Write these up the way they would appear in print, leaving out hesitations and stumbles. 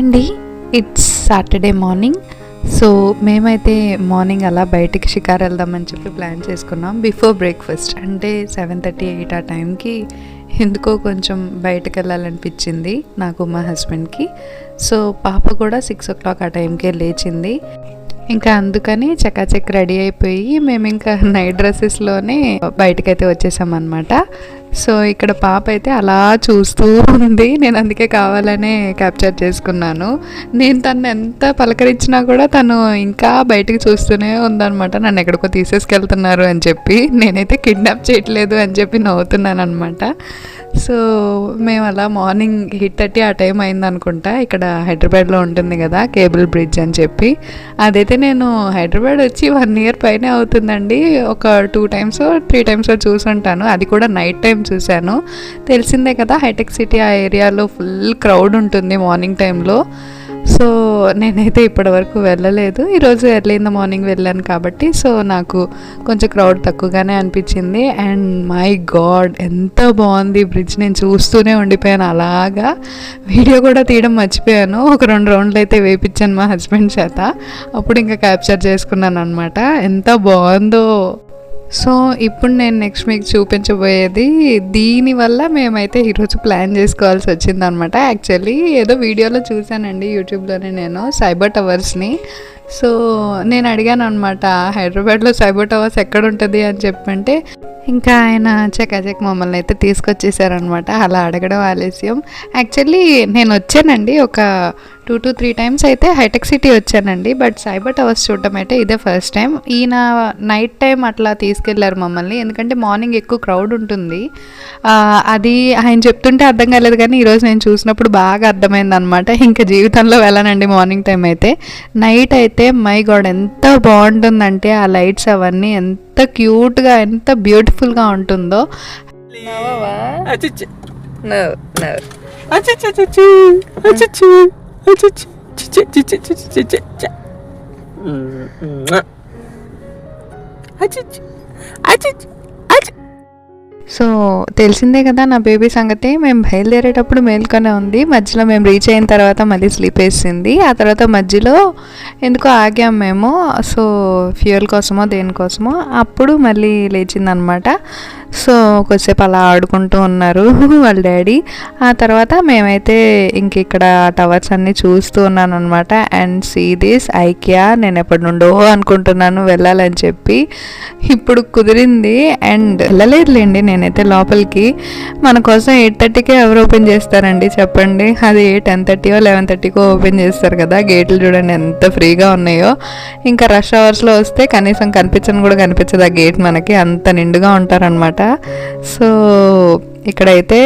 అండి, it's Saturday morning. So మేమైతే morning అలా బయటికి షికారు వెళ్దామని చెప్పి ప్లాన్ చేసుకున్నాం. బిఫోర్ బ్రేక్ఫాస్ట్ అంటే 7:30, 8 ఆ టైంకి ఎందుకో కొంచెం బయటకు వెళ్ళాలనిపించింది నాకు, మా హస్బెండ్కి. సో పాప కూడా 6 o'clock ఆ టైంకే లేచింది. ఇంకా అందుకని చకాచక్ రెడీ అయిపోయి మేము ఇంకా నైట్ డ్రెస్సెస్లోనే బయటకైతే వచ్చేసామన్నమాట. సో ఇక్కడ పాప అయితే అలా చూస్తూ ఉంది. నేను అందుకే కావాలనే క్యాప్చర్ చేసుకున్నాను. నేను తను ఎంత పలకరించినా కూడా తను ఇంకా బయటకు చూస్తూనే ఉందన్నమాట. నన్ను ఎక్కడికో తీసేసుకెళ్తున్నారు అని చెప్పి. నేనైతే కిడ్నాప్ చేయట్లేదు అని చెప్పి నవ్వుతున్నాను అనమాట. సో మేము అలా మార్నింగ్ 8:30 ఆ టైం అయిందనుకుంటా. ఇక్కడ హైదరాబాద్లో ఉంటుంది కదా కేబుల్ బ్రిడ్జ్ అని చెప్పి, అదైతే నేను హైదరాబాద్ వచ్చి 1 year పైనే అవుతుందండి. ఒక 2 times 3 times చూసుంటాను. అది కూడా నైట్ టైం చూశాను. తెలిసిందే కదా హైటెక్ సిటీ ఆ ఏరియాలో ఫుల్ క్రౌడ్ ఉంటుంది మార్నింగ్ టైంలో. సో నేనైతే ఇప్పటివరకు వెళ్ళలేదు. ఈరోజు ఎర్లీ ఇన్ ద మార్నింగ్ వెళ్ళాను కాబట్టి సో నాకు కొంచెం క్రౌడ్ తక్కువగానే అనిపించింది. అండ్ మై గాడ్ ఎంత బాగుంది బ్రిడ్జ్. నేను చూస్తూనే ఉండిపోయాను అలాగా. వీడియో కూడా తీయడం మర్చిపోయాను. ఒక 2 rounds అయితే వేయించాను మా హస్బెండ్ చేత. అప్పుడు ఇంకా క్యాప్చర్ చేసుకున్నాను అనమాట. ఎంత బాగుందో. సో ఇప్పుడు నేను నెక్స్ట్ మీకు చూపించబోయేది, దీనివల్ల మేమైతే ఈరోజు ప్లాన్ చేసుకోవాల్సి వచ్చింది అనమాట. యాక్చువల్లీ ఏదో వీడియోలో చూశానండి యూట్యూబ్లోనే నేను సైబర్ టవర్స్ని. సో నేను అడిగాను అనమాట, హైదరాబాద్లో సైబర్ టవర్స్ ఎక్కడ ఉంటుంది అని చెప్పంటే ఇంకా ఆయన చకాచక్ మమ్మల్ని అయితే తీసుకొచ్చేసారనమాట. అలా అడగడం ఆలస్యం. యాక్చువల్లీ నేను వచ్చానండి ఒక 2 to 3 times అయితే హైటెక్ సిటీ వచ్చానండి. బట్ సైబర్ టవర్స్ చూడటం అయితే ఇదే ఫస్ట్ టైం. ఈయన నైట్ టైం అట్లా తీసుకెళ్లారు మమ్మల్ని, ఎందుకంటే మార్నింగ్ ఎక్కువ క్రౌడ్ ఉంటుంది. అది ఆయన చెప్తుంటే అర్థం కాలేదు, కానీ ఈరోజు నేను చూసినప్పుడు బాగా అర్థమైంది అనమాట. ఇంకా జీవితంలో వెళ్ళానండి మార్నింగ్ టైం అయితే. నైట్ అయితే మై గాడ్ ఎంత బాగుంటుందంటే ఆ లైట్స్ అవన్నీ ఎంత క్యూట్గా ఎంత బ్యూటిఫుల్గా ఉంటుందో. సో తెలిసిందే కదా నా బేబీ సంగతి. మేము బయలుదేరేటప్పుడు మేల్కొనే ఉంది. మధ్యలో మేము రీచ్ అయిన తర్వాత మళ్ళీ స్లీప్ వేసింది. ఆ తర్వాత మధ్యలో ఎందుకో ఆగాం మేము. సో ఫ్యూయల్ కోసమో దేనికోసమో. అప్పుడు మళ్ళీ లేచిందనమాట. సో కొద్దిసేపు అలా ఆడుకుంటూ ఉన్నారు వాళ్ళ డాడీ. ఆ తర్వాత మేమైతే ఇంక ఇక్కడ టవర్స్ అన్నీ చూస్తూ ఉన్నాను అనమాట. And see this IKEA. నేను ఎప్పటి నుండో అనుకుంటున్నాను వెళ్ళాలని చెప్పి. ఇప్పుడు కుదిరింది. అండ్ వెళ్ళలేదులేండి నేనైతే లోపలికి. మన కోసం 8:30కే ఎవరు ఓపెన్ చేస్తారండి చెప్పండి. అది 10:30 or 11:30కో ఓపెన్ చేస్తారు కదా. గేట్లు చూడండి ఎంత ఫ్రీగా ఉన్నాయో. ఇంకా రష్ అవర్స్లో వస్తే కనీసం కనిపించని కూడా కనిపించదు ఆ గేట్ మనకి, అంత నిండుగా ఉంటారనమాట. సో ఇక్కడైతే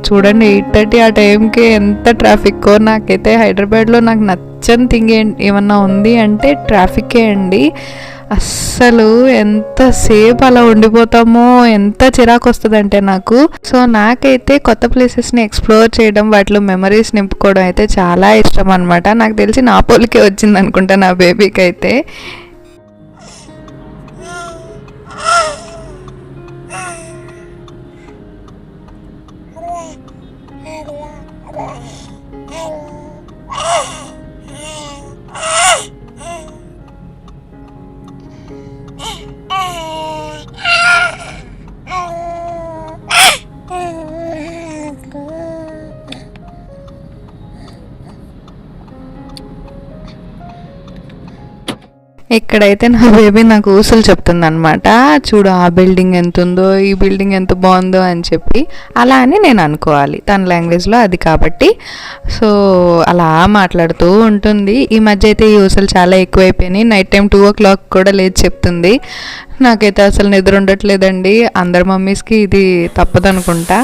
చూడండి 8:30 ఆ టైంకి ఎంత ట్రాఫిక్కో. నాకైతే హైదరాబాద్లో నాకు నచ్చని థింగ్ ఏమన్నా ఉంది అంటే ట్రాఫిక్కే అండి. అస్సలు ఎంతసేపు అలా ఉండిపోతామో, ఎంత చిరాకు వస్తుందంటే నాకు. సో నాకైతే కొత్త ప్లేసెస్ని ఎక్స్ప్లోర్ చేయడం, వాటిలో మెమరీస్ నింపుకోవడం అయితే చాలా ఇష్టం అనమాట. నాకు తెలిసి నా పోలికే వచ్చింది అనుకుంటా నా బేబీకి అయితే. ఇక్కడైతే నా బేబీ నాకు ఊసులు చెప్తుందనమాట. చూడు ఆ బిల్డింగ్ ఎంత ఉందో, ఈ బిల్డింగ్ ఎంత బాగుందో అని చెప్పి. అలా అని నేను అనుకోవాలి తన లాంగ్వేజ్లో అది కాబట్టి. సో అలా మాట్లాడుతూ ఉంటుంది. ఈ మధ్య అయితే ఈ ఊసులు చాలా ఎక్కువైపోయినాయి. నైట్ టైం 2 o'clock కూడా లేచి చెప్తుంది. నాకైతే అసలు నిద్ర ఉండట్లేదండి. అందరి మమ్మీస్కి ఇది తప్పదనుకుంటా.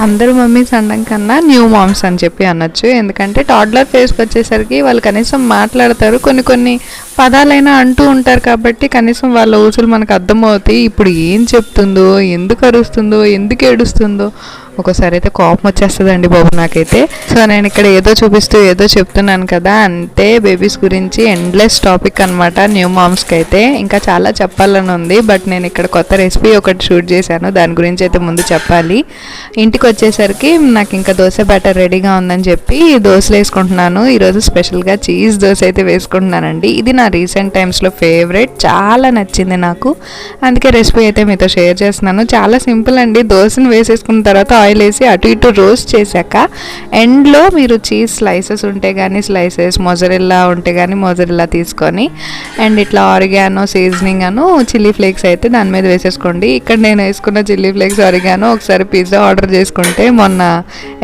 అందరూ మమ్మీస్ అనడం కన్నా న్యూ మామ్స్ అని చెప్పి అనొచ్చు. ఎందుకంటే టాడ్లర్ ఫేస్కి వచ్చేసరికి వాళ్ళు కనీసం మాట్లాడతారు, కొన్ని పదాలైనా అంటూ ఉంటారు కాబట్టి కనీసం వాళ్ళ ఊసులు మనకు అర్థమవుతాయి. ఇప్పుడు ఏం చెప్తుందో, ఎందుకు అరుస్తుందో, ఎందుకు ఏడుస్తుందో ఒక్కోసారి అయితే కోపం వచ్చేస్తుందండి బాబు నాకైతే. సో నేను ఇక్కడ ఏదో చూపిస్తూ ఏదో చెప్తున్నాను కదా, అంతే బేబీస్ గురించి ఎండ్లెస్ టాపిక్ అనమాట. న్యూ మామ్స్కి అయితే ఇంకా చాలా చెప్పాలని ఉంది, బట్ నేను ఇక్కడ కొత్త రెసిపీ ఒకటి షూట్ చేశాను, దాని గురించి అయితే ముందు చెప్పాలి. ఇంటికి వచ్చేసరికి నాకు ఇంకా దోశ బ్యాటర్ రెడీగా ఉందని చెప్పి దోశలు వేసుకుంటున్నాను. ఈరోజు స్పెషల్గా చీజ్ దోశ అయితే వేసుకుంటున్నానండి. ఇది నా రీసెంట్ టైమ్స్లో ఫేవరెట్, చాలా నచ్చింది నాకు, అందుకే రెసిపీ అయితే మీతో షేర్ చేస్తున్నాను. చాలా సింపుల్ అండి. దోశను వేసేసుకున్న తర్వాత ఆయిల్ వేసి అటు ఇటు రోస్ట్ చేశాక ఎండ్లో మీరు చీజ్ స్లైసెస్ ఉంటే కానీ స్లైసెస్, మొజరెల్లా ఉంటే కానీ మొజరెల్లా తీసుకొని అండ్ ఇట్లా ఆరిగానో, సీజనింగ్ అను, చిల్లీ ఫ్లేక్స్ అయితే దాని మీద వేసేసుకోండి. ఇక్కడ నేను వేసుకున్న చిల్లీ ఫ్లేక్స్, ఆరిగానో ఒకసారి పిజ్జా ఆర్డర్ చేసుకుంటే మొన్న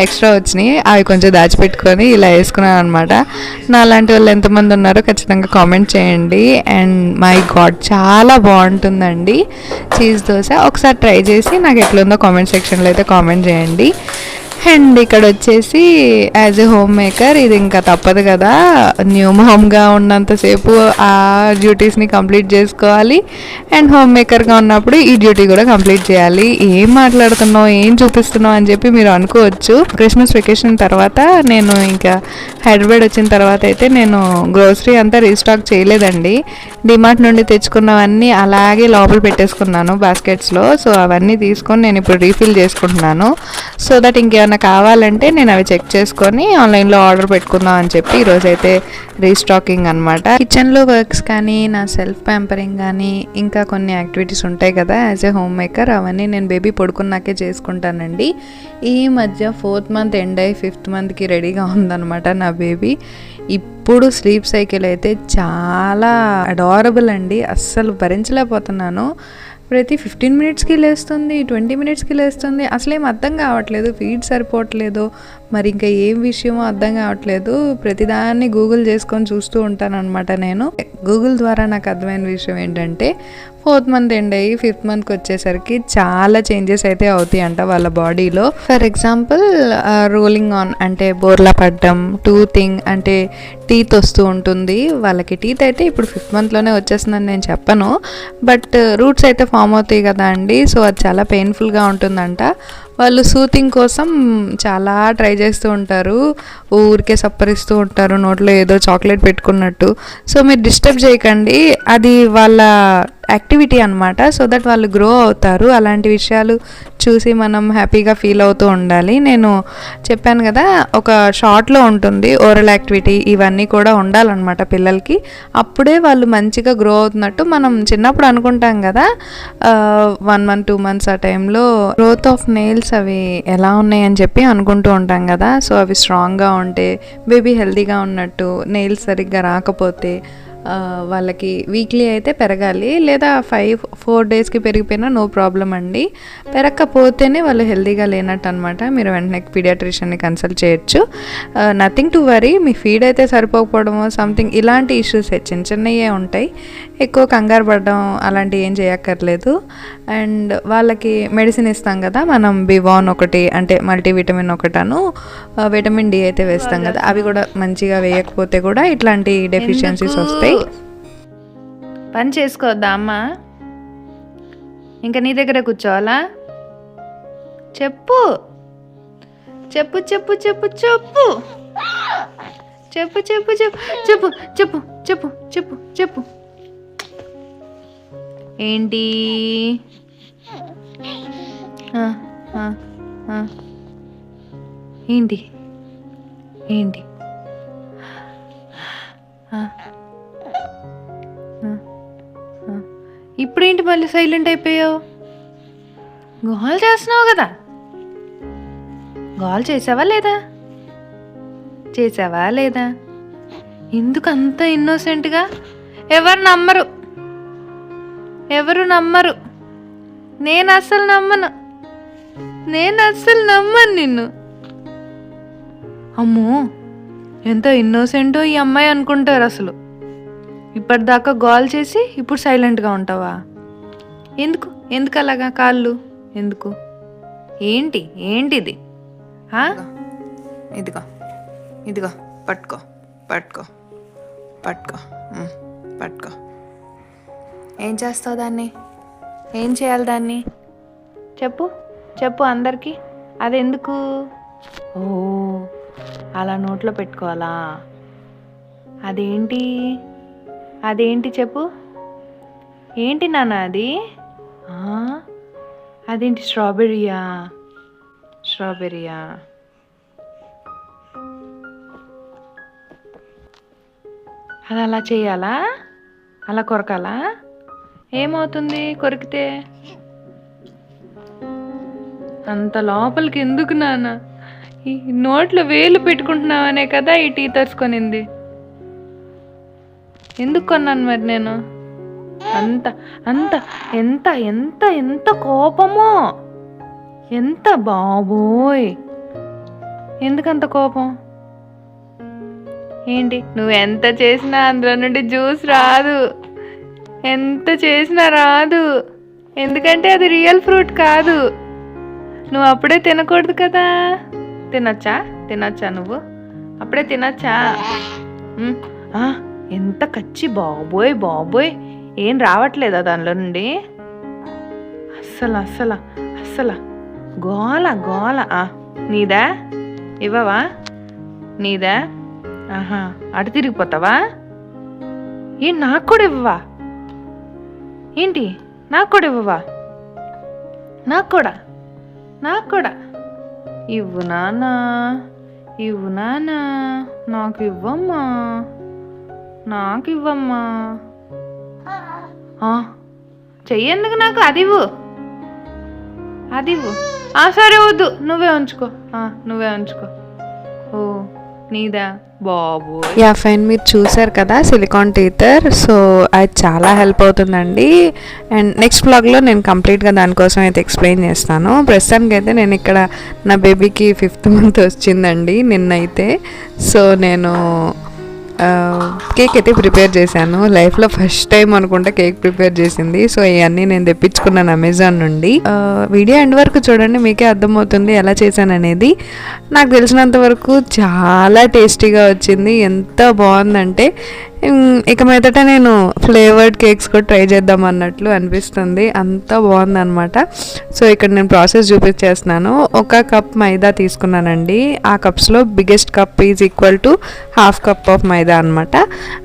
ఎక్స్ట్రా వచ్చినాయి, అవి కొంచెం దాచిపెట్టుకొని ఇలా వేసుకున్నాను అనమాట. నా లాంటి వాళ్ళు ఎంతమంది ఉన్నారో ఖచ్చితంగా కామెంట్ చేయండి. అండ్ మై గాడ్ చాలా బాగుంటుందండి చీజ్ దోశ. ఒకసారి ట్రై చేసి నాకు ఎట్లుందో కామెంట్ సెక్షన్లో అయితే కామెంట్ చేయండి. అండ్ ఇక్కడ వచ్చేసి యాజ్ ఏ హోమ్ మేకర్ ఇది ఇంకా తప్పదు కదా, న్యూ మామ్గా ఉన్నంతసేపు ఆ డ్యూటీస్ని కంప్లీట్ చేసుకోవాలి, అండ్ హోమ్ మేకర్గా ఉన్నప్పుడు ఈ డ్యూటీ కూడా కంప్లీట్ చేయాలి. ఏం మాట్లాడుతున్నావు, ఏం చూపిస్తున్నావు అని చెప్పి మీరు అనుకోవచ్చు. క్రిస్మస్ వెకేషన్ తర్వాత నేను ఇంకా హైదరాబాద్ వచ్చిన తర్వాత అయితే నేను గ్రోసరీ అంతా రీస్టాక్ చేయలేదండి. డిమార్ట్ నుండి తెచ్చుకున్నవన్నీ అలాగే లోపల పెట్టేసుకున్నాను బాస్కెట్స్లో. సో అవన్నీ తీసుకొని నేను ఇప్పుడు రీఫిల్ చేసుకుంటున్నాను. సో దట్ ఇంకేమైనా కావాలంటే నేను అవి చెక్ చేసుకొని ఆన్లైన్లో ఆర్డర్ పెట్టుకుందాం అని చెప్పి ఈరోజైతే రీస్టాకింగ్ అనమాట. కిచెన్లో వర్క్స్ కానీ, నా సెల్ఫ్ ప్యాంపరింగ్ కానీ, ఇంకా కొన్ని యాక్టివిటీస్ ఉంటాయి కదా యాజ్ ఏ హోమ్ మేకర్, అవన్నీ నేను బేబీ పడుకున్నాకే చేసుకుంటానండి. ఈ మధ్య 4th మంత్ ఎండ్ అయ్యి 5th మంత్కి రెడీగా ఉందన్నమాట నా బేబీ. ఇప్పుడు స్లీప్ సైకిల్ అయితే చాలా అడారబుల్ అండి, అస్సలు భరించలేకపోతున్నాను. ప్రతి 15 మినిట్స్కి లేస్తుంది, 20 మినిట్స్కి లేస్తుంది, అసలేం అర్థం కావట్లేదు. ఫీడ్ సరిపోవట్లేదు, మరి ఇంకా ఏం విషయమో అర్థం కావట్లేదు. ప్రతిదాన్ని గూగుల్ చేసుకొని చూస్తూ ఉంటాను అనమాట. నేను గూగుల్ ద్వారా నాకు అర్థమైన విషయం ఏంటంటే 4th మంత్ ఎండ్ అయ్యి 5th మంత్కి వచ్చేసరికి చాలా చేంజెస్ అయితే అవుతాయి అంట వాళ్ళ బాడీలో. ఫర్ ఎగ్జాంపుల్ రోలింగ్ ఆన్ అంటే బోర్లా పడ్డం, టూతింగ్ అంటే టీత్ వస్తూ ఉంటుంది వాళ్ళకి. టీత్ అయితే ఇప్పుడు 5th మంత్లోనే వచ్చేస్తుందని నేను చెప్పను, బట్ రూట్స్ అయితే ఫామ్ అవుతాయి కదా అండి. సో అది చాలా పెయిన్ఫుల్గా ఉంటుందంట. వాళ్ళు సూతింగ్ కోసం చాలా ట్రై చేస్తూ ఉంటారు, ఊరికే సప్పరిస్తూ ఉంటారు నోట్లో ఏదో చాక్లెట్ పెట్టుకున్నట్టు. సో మీరు డిస్టర్బ్ చేయకండి, అది వాళ్ళ యాక్టివిటీ అనమాట. సో దట్ వాళ్ళు గ్రో అవుతారు. అలాంటి విషయాలు చూసి మనం హ్యాపీగా ఫీల్ అవుతూ ఉండాలి. నేను చెప్పాను కదా ఒక షార్ట్లో ఉంటుంది ఓరల్ యాక్టివిటీ, ఇవన్నీ కూడా ఉండాలన్నమాట పిల్లలకి. అప్పుడే వాళ్ళు మంచిగా గ్రో అవుతున్నట్టు. మనం చిన్నప్పుడు అనుకుంటాం కదా 1 month 2 months ఆ టైంలో గ్రోత్ ఆఫ్ నెయిల్స్ అవి ఎలా ఉన్నాయి అని చెప్పి అనుకుంటూ ఉంటాం కదా. సో అవి స్ట్రాంగ్గా ఉంటే బేబీ హెల్తీగా ఉన్నట్టు, నెయిల్స్ సరిగ్గా రాకపోతే వాళ్ళకి వీక్లీ అయితే పెరగాలి, లేదా 4 daysకి పెరిగిపోయినా నో ప్రాబ్లం అండి. పెరగకపోతేనే వాళ్ళు హెల్తీగా లేనట్టు అనమాట. మీరు వెంటనే పీడియాట్రిషియన్ని కన్సల్ట్ చేయొచ్చు. Nothing to worry, me feed అయితే సరిపోకపోవడమో సంథింగ్ ఇలాంటి ఇష్యూస్ చిన్న చిన్నవే ఉంటాయి. ఎక్కువ కంగారు పడడం అలాంటివి ఏం చేయక్కర్లేదు. అండ్ వాళ్ళకి మెడిసిన్ ఇస్తాం కదా మనం, బివాన్ ఒకటి అంటే మల్టీవిటమిన్ ఒకటను, విటమిన్ డి అయితే వేస్తాం కదా, అవి కూడా మంచిగా వేయకపోతే కూడా ఇట్లాంటి డెఫిషియన్సీస్ వస్తాయి. పని చేసుకోవద్దా అమ్మ, ఇంకా నీ దగ్గర కూర్చోవాలా? చెప్పు చెప్పు చెప్పు చెప్పు చెప్పు చెప్పు చెప్పు చెప్పు చెప్పు చెప్పు చెప్పు చెప్పు ఏంటి? ఏంటి ఏంటి ఇప్పుడేంటి మళ్ళీ సైలెంట్ అయిపోయావు? గోల్ చేస్తున్నావు కదా, గోల్ చేసావా లేదా? చేసావా లేదా? ఎందుకు అంత ఇన్నోసెంట్గా? ఎవరు నమ్మరు, ఎవరు నమ్మరు. నేను అస్సలు నమ్మను, నేను అస్సలు నమ్మను నిన్ను. అమ్మో ఎంత ఇన్నోసెంటో ఈ అమ్మాయి అనుకుంటారు అసలు. ఇప్పటిదాకా గోల్ చేసి ఇప్పుడు సైలెంట్గా ఉంటావా? ఎందుకు ఎందుకు అలాగా కాళ్ళు ఎందుకు? ఏంటి ఏంటిది? ఇదిగో ఇదిగో పట్టుకో పట్టుకో పట్టుకో పట్టుకో. ఏం చేస్తావు దాన్ని? ఏం చేయాలి దాన్ని? చెప్పు చెప్పు అందరికీ. అదెందుకు? ఓ, అలా నోట్లో పెట్టుకోవాలా? అదేంటి అదేంటి చెప్పు. ఏంటి నాన్న అది? అదేంటి స్ట్రాబెర్రీయా? అది అలా చేయాలా? అలా కొరకాలా? ఏమవుతుంది కొరికితే? అంత లోపలికి ఎందుకు నాన్న? ఈ నోట్లో వేలు పెట్టుకుంటున్నావనే కదా ఈ టీథర్స్ కొనింది. ఎందుకు కొన్నాను మరి నేను? అంత అంత ఎంత ఎంత ఎంత కోపమో! ఎంత బాబోయ్! ఎందుకంత కోపం? ఏంటి నువ్వు ఎంత చేసినా అందులో నుండి జ్యూస్ రాదు. ఎంత చేసినా రాదు. ఎందుకంటే అది రియల్ ఫ్రూట్ కాదు. నువ్వు అప్పుడే తినకూడదు కదా. తినొచ్చా నువ్వు? అప్పుడే తినొచ్చా? ఎంత కచ్చి బాబోయ్. ఏం రావట్లేదా దానిలో నుండి? అస్సలు గోల. నీదా? ఇవ్వవా? నీదా? అటు తిరిగిపోతావా? నాకు కూడా ఇవ్వవా? ఏంటి నాకు కూడా ఇవ్వవా? నాకు కూడా ఇవ్వు నాన్నా, నాకు ఇవ్వమ్మా. చెయ్యేందుకు నాకు? అది ఇవ్వు. సరే వద్దు, నువ్వే ఉంచుకో. ఓ, నీదా? బాబు ఫైన్. మీరు చూసారు కదా సిలికాన్ టీథర్. సో అది చాలా హెల్ప్ అవుతుందండి. అండ్ నెక్స్ట్ బ్లాగ్లో నేను కంప్లీట్గా దానికోసం అయితే ఎక్స్ప్లెయిన్ చేస్తాను. ప్రస్తుతానికి అయితే నేను ఇక్కడ నా బేబీకి 5th month వచ్చిందండి నిన్నైతే. సో నేను కేక్ అయితే ప్రిపేర్ చేశాను. లైఫ్లో ఫస్ట్ టైం అనుకుంటా కేక్ ప్రిపేర్ చేసింది. సో ఇవన్నీ నేను తెప్పించుకున్నాను అమెజాన్ నుండి. వీడియో ఎండ్ వరకు చూడండి, మీకే అర్థమవుతుంది ఎలా చేశాను అనేది. నాకు తెలిసినంత వరకు చాలా టేస్టీగా వచ్చింది. ఎంత బాగుందంటే ఇక మీదట నేను ఫ్లేవర్డ్ కేక్స్ కూడా ట్రై చేద్దాం అన్నట్లు అనిపిస్తుంది. అంత బాగుందన్నమాట. సో ఇక్కడ నేను ప్రాసెస్ చూపించేస్తున్నాను. 1 కప్ మైదా తీసుకున్నానండి. ఆ కప్స్లో biggest cup is equal to 1/2 cup of maida అనమాట.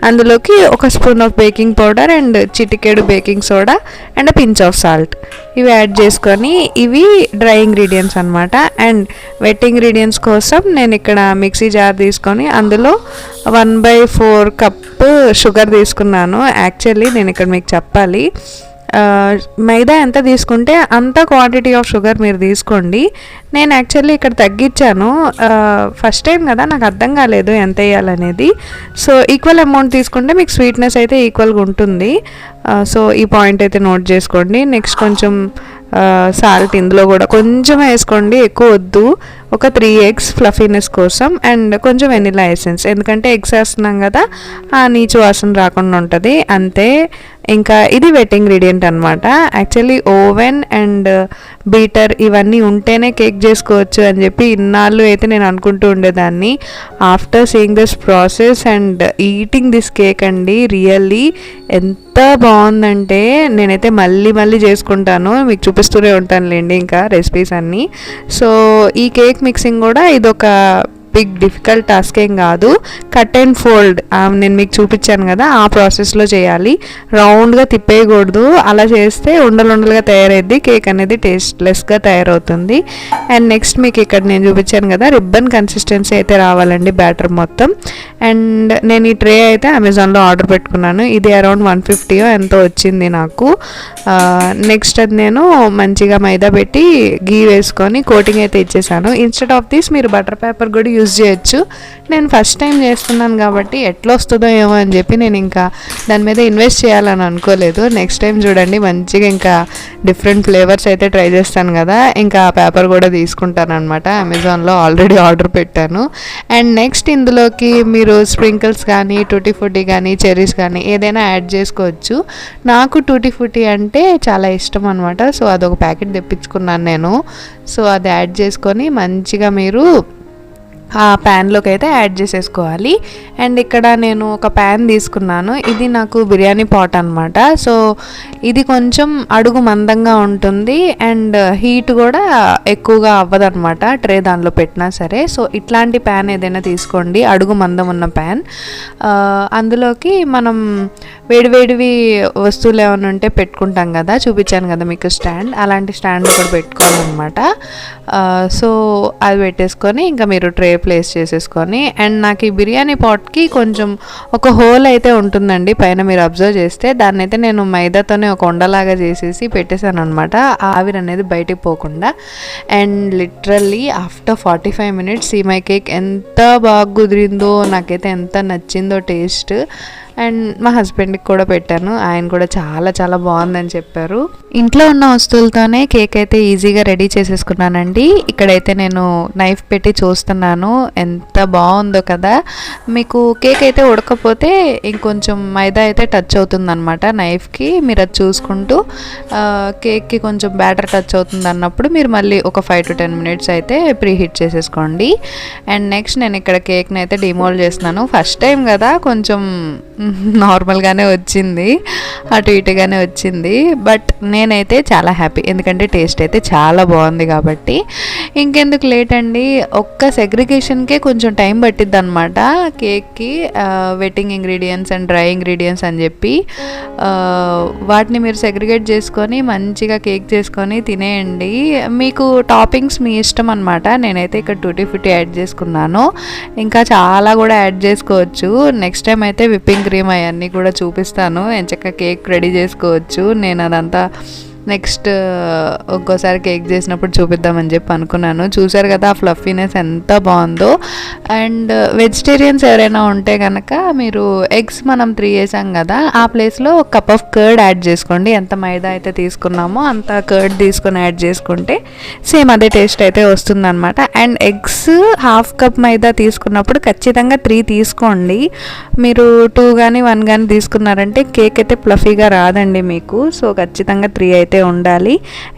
అందులోకి 1 spoon of baking powder and చిటికెడు baking soda and pinch of salt ఇవి యాడ్ చేసుకొని, ఇవి డ్రై ఇంగ్రీడియంట్స్ అనమాట. అండ్ వెట్ ఇంగ్రీడియంట్స్ కోసం నేను ఇక్కడ మిక్సీ జార్ తీసుకొని అందులో 1/4 కప్ షుగర్ తీసుకున్నాను. యాక్చువల్లీ నేను ఇక్కడ మీకు చెప్పాలి, మైదా ఎంత తీసుకుంటే అంత క్వాంటిటీ ఆఫ్ షుగర్ మీరు తీసుకోండి. నేను యాక్చువల్లీ ఇక్కడ తగ్గించాను. ఫస్ట్ టైం కదా, నాకు అర్థం కాలేదు ఎంత వేయాలనేది. సో ఈక్వల్ అమౌంట్ తీసుకుంటే మీకు స్వీట్నెస్ అయితే ఈక్వల్గా ఉంటుంది. సో ఈ పాయింట్ అయితే నోట్ చేసుకోండి. నెక్స్ట్ కొంచెం సాల్ట్ ఇందులో కూడా కొంచెం వేసుకోండి, ఎక్కువ వద్దు. ఒక 3 eggs ఫ్లఫీనెస్ కోసం. అండ్ కొంచెం వెనిలా ఎసెన్స్, ఎందుకంటే ఎగ్స్ వేస్తున్నాం కదా, ఆ నీచు వాసన రాకుండా ఉంటుంది. అంతే. ఇంకా ఇది వెట్ ఇంగ్రీడియంట్ అనమాట. యాక్చువల్లీ ఓవెన్ అండ్ బీటర్ ఇవన్నీ ఉంటేనే కేక్ చేసుకోవచ్చు అని చెప్పి ఇన్నాళ్ళు అయితే నేను అనుకుంటూ ఉండేదాన్ని. After seeing this process and eating this cake అండి, రియల్లీ ఎంత బాగుందంటే నేనైతే మళ్ళీ చేసుకుంటాను, మీకు చూపిస్తూనే ఉంటానులేండి ఇంకా రెసిపీస్ అన్నీ. సో ఈ కేక్ మిక్సింగ్ కూడా ఇదొక బిగ్ డిఫికల్ట్ టాస్క్ ఏం కాదు. కట్ అండ్ ఫోల్డ్ నేను మీకు చూపించాను కదా, ఆ ప్రాసెస్లో చేయాలి. రౌండ్గా తిప్పేయకూడదు, అలా చేస్తే ఉండలుగా తయారైద్ది, కేక్ అనేది టేస్ట్లెస్గా తయారవుతుంది. అండ్ నెక్స్ట్ మీకు ఇక్కడ నేను చూపించాను కదా, రిబ్బన్ కన్సిస్టెన్సీ అయితే రావాలండి బ్యాటర్ మొత్తం. అండ్ నేను ఈ ట్రే అయితే అమెజాన్లో ఆర్డర్ పెట్టుకున్నాను. ఇది అరౌండ్ 150 ఎంతో వచ్చింది నాకు. నెక్స్ట్ అది నేను మంచిగా మైదా పెట్టి గీ వేసుకొని కోటింగ్ అయితే ఇచ్చేసాను. ఇన్స్టెడ్ ఆఫ్ దిస్ మీరు బటర్ పేపర్ కూడా యూజ్ చేయొచ్చు. నేను ఫస్ట్ టైం చేస్తున్నాను కాబట్టి ఎట్లా వస్తుందో ఏమో అని చెప్పి నేను ఇంకా దాని మీద ఇన్వెస్ట్ చేయాలని అనుకోలేదు. నెక్స్ట్ టైం చూడండి మంచిగా ఇంకా డిఫరెంట్ ఫ్లేవర్స్ అయితే ట్రై చేస్తాను కదా, ఇంకా పేపర్ కూడా తీసుకుంటాను అనమాట. అమెజాన్లో ఆల్రెడీ ఆర్డర్ పెట్టాను. అండ్ నెక్స్ట్ ఇందులోకి మీరు స్ప్రింకిల్స్ కానీ, టూటీ ఫ్రూటీ కానీ, చెర్రీస్ కానీ ఏదైనా యాడ్ చేసుకోవచ్చు. నాకు టూటీ ఫ్రూటీ అంటే చాలా ఇష్టం అనమాట. సో అదొక ప్యాకెట్ తెప్పించుకున్నాను నేను. సో అది యాడ్ చేసుకొని మంచిగా మీరు ఆ ప్యాన్లోకి అయితే యాడ్ చేసేసుకోవాలి. అండ్ ఇక్కడ నేను ఒక ప్యాన్ తీసుకున్నాను. ఇది నాకు బిర్యానీ పాట్ అనమాట. సో ఇది కొంచెం అడుగు మందంగా ఉంటుంది అండ్ హీట్ కూడా ఎక్కువగా అవ్వదన్నమాట ట్రే దానిలో పెట్టినా సరే. సో ఇట్లాంటి ప్యాన్ ఏదైనా తీసుకోండి, అడుగు మందం ఉన్న ప్యాన్. అందులోకి మనం వేడివేడివి వస్తువులు ఏమైనా ఉంటే పెట్టుకుంటాం కదా, చూపించాను కదా మీకు స్టాండ్, అలాంటి స్టాండ్ కూడా పెట్టుకోవాలన్నమాట. సో అది పెట్టేసుకొని ఇంకా మీరు ట్రే ప్లేస్ చేసేసుకొని, అండ్ నాకు ఈ బిర్యానీ పాట్కి కొంచెం ఒక హోల్ అయితే ఉంటుందండి పైన, మీరు అబ్జర్వ్ చేస్తే. దాన్ని అయితే నేను మైదాతోనే ఒక ఉండలాగా చేసేసి పెట్టేశాను అనమాట, ఆవిరి అనేది బయటికి పోకుండా. అండ్ లిటరల్లీ ఆఫ్టర్ 45 minutes ఈ మై కేక్ ఎంత బాగా కుదిరిందో, నాకైతే ఎంత నచ్చిందో టేస్ట్. అండ్ మా హస్బెండ్కి కూడా పెట్టాను, ఆయన కూడా చాలా చాలా బాగుందని చెప్పారు. ఇంట్లో ఉన్న వస్తువులతోనే కేక్ అయితే ఈజీగా రెడీ చేసేసుకున్నానండి. ఇక్కడైతే నేను నైఫ్ పెట్టి చూస్తున్నాను, ఎంత బాగుందో కదా. మీకు కేక్ అయితే ఉడకపోతే ఇంకొంచెం మైదా అయితే టచ్ అవుతుంది అనమాట నైఫ్కి, మీరు అది చూసుకుంటూ కేక్కి కొంచెం బ్యాటర్ టచ్ అవుతుంది అన్నప్పుడు మీరు మళ్ళీ ఒక 5 to 10 minutes అయితే ప్రీ హీట్ చేసేసుకోండి. అండ్ నెక్స్ట్ నేను ఇక్కడ కేక్ని అయితే డిమోల్డ్ చేస్తున్నాను. ఫస్ట్ టైం కదా, కొంచెం నార్మల్గానే వచ్చింది, అటు ఇటుగానే వచ్చింది. బట్ నేనైతే చాలా హ్యాపీ, ఎందుకంటే టేస్ట్ అయితే చాలా బాగుంది కాబట్టి. ఇంకెందుకు లేట్ అండి, ఒక్క సెగ్రిగేషన్కే కొంచెం టైం పట్టిద్ది అనమాట కేక్కి. Wetting ingredients and dry ingredients అని చెప్పి వాటిని మీరు సెగ్రిగేట్ చేసుకొని మంచిగా కేక్ చేసుకొని తినేయండి. మీకు టాపింగ్స్ మీ ఇష్టం అనమాట. నేనైతే ఇక్కడ టూటీ ఫ్రూటీ యాడ్ చేసుకున్నాను, ఇంకా చాలా కూడా యాడ్ చేసుకోవచ్చు. నెక్స్ట్ టైం అయితే విప్పింగ్ క్రీమ్ అవన్నీ కూడా చూపిస్తాను, ఎంచక్క కేక్ రెడీ చేసుకోవచ్చు. నేను అదంతా నెక్స్ట్ ఒక్కోసారి కేక్ చేసినప్పుడు చూపిద్దామని చెప్పి అనుకున్నాను. చూసారు కదా ఆ ఫ్లఫీనెస్ ఎంత బాగుందో. అండ్ వెజిటేరియన్స్ ఎవరైనా ఉంటే కనుక మీరు ఎగ్స్ మనం 3 వేసాం కదా, ఆ ప్లేస్లో ఒక కప్ ఆఫ్ కర్డ్ యాడ్ చేసుకోండి. ఎంత మైదా అయితే తీసుకున్నామో అంత కర్డ్ తీసుకొని యాడ్ చేసుకుంటే సేమ్ అదే టేస్ట్ అయితే వస్తుందన్నమాట. అండ్ ఎగ్స్ 1/2 cup మైదా తీసుకున్నప్పుడు ఖచ్చితంగా 3 తీసుకోండి. మీరు 2 కానీ 1 కానీ తీసుకున్నారంటే కేక్ అయితే ఫ్లఫీగా రాదండి మీకు. సో ఖచ్చితంగా 3 అయితే ఉండాలి.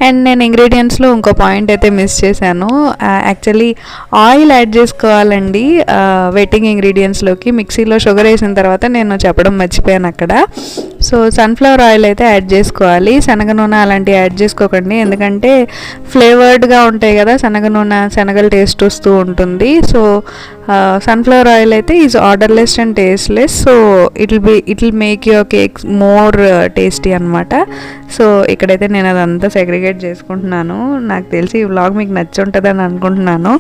అండ్ నేను ఇంగ్రీడియంట్స్లో ఇంకో పాయింట్ అయితే మిస్ చేశాను. యాక్చువల్లీ ఆయిల్ యాడ్ చేసుకోవాలండి వెట్టింగ్ ఇంగ్రీడియంట్స్లోకి. మిక్సీలో షుగర్ వేసిన తర్వాత నేను చెప్పడం మర్చిపోయాను అక్కడ. సో సన్ఫ్లవర్ ఆయిల్ అయితే యాడ్ చేసుకోవాలి, శనగ నూనె అలాంటివి యాడ్ చేసుకోకండి, ఎందుకంటే ఫ్లేవర్డ్గా ఉంటాయి కదా శనగ నూనె, శనగల టేస్ట్ వస్తూ ఉంటుంది. సో సన్ఫ్లవర్ ఆయిల్ అయితే is odourless and tasteless. So it will make your cake more tasty అనమాట. సో ఇక్కడైతే నేను అదంతా సెగ్రిగేట్ చేసుకుంటున్నాను. నాకు తెలిసి ఈ వ్లాగ్ మీకు నచ్చి ఉంటుందని అనుకుంటున్నాను.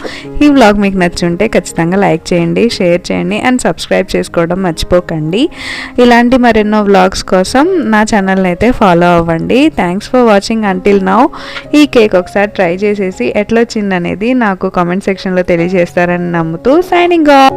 ఈ వ్లాగ్ మీకు నచ్చి ఉంటే ఖచ్చితంగా లైక్ చేయండి, షేర్ చేయండి అండ్ సబ్స్క్రైబ్ చేసుకోవడం మర్చిపోకండి. ఇలాంటి మరెన్నో వ్లాగ్స్ కోసం నా ఛానల్ని అయితే ఫాలో అవ్వండి. Thanks for watching until now. ఈ కేక్ ఒకసారి ట్రై చేసేసి ఎట్లా వచ్చిందనేది నాకు కామెంట్ సెక్షన్లో తెలియజేస్తారని నమ్ముతూ సైనింగ్ ఆఫ్.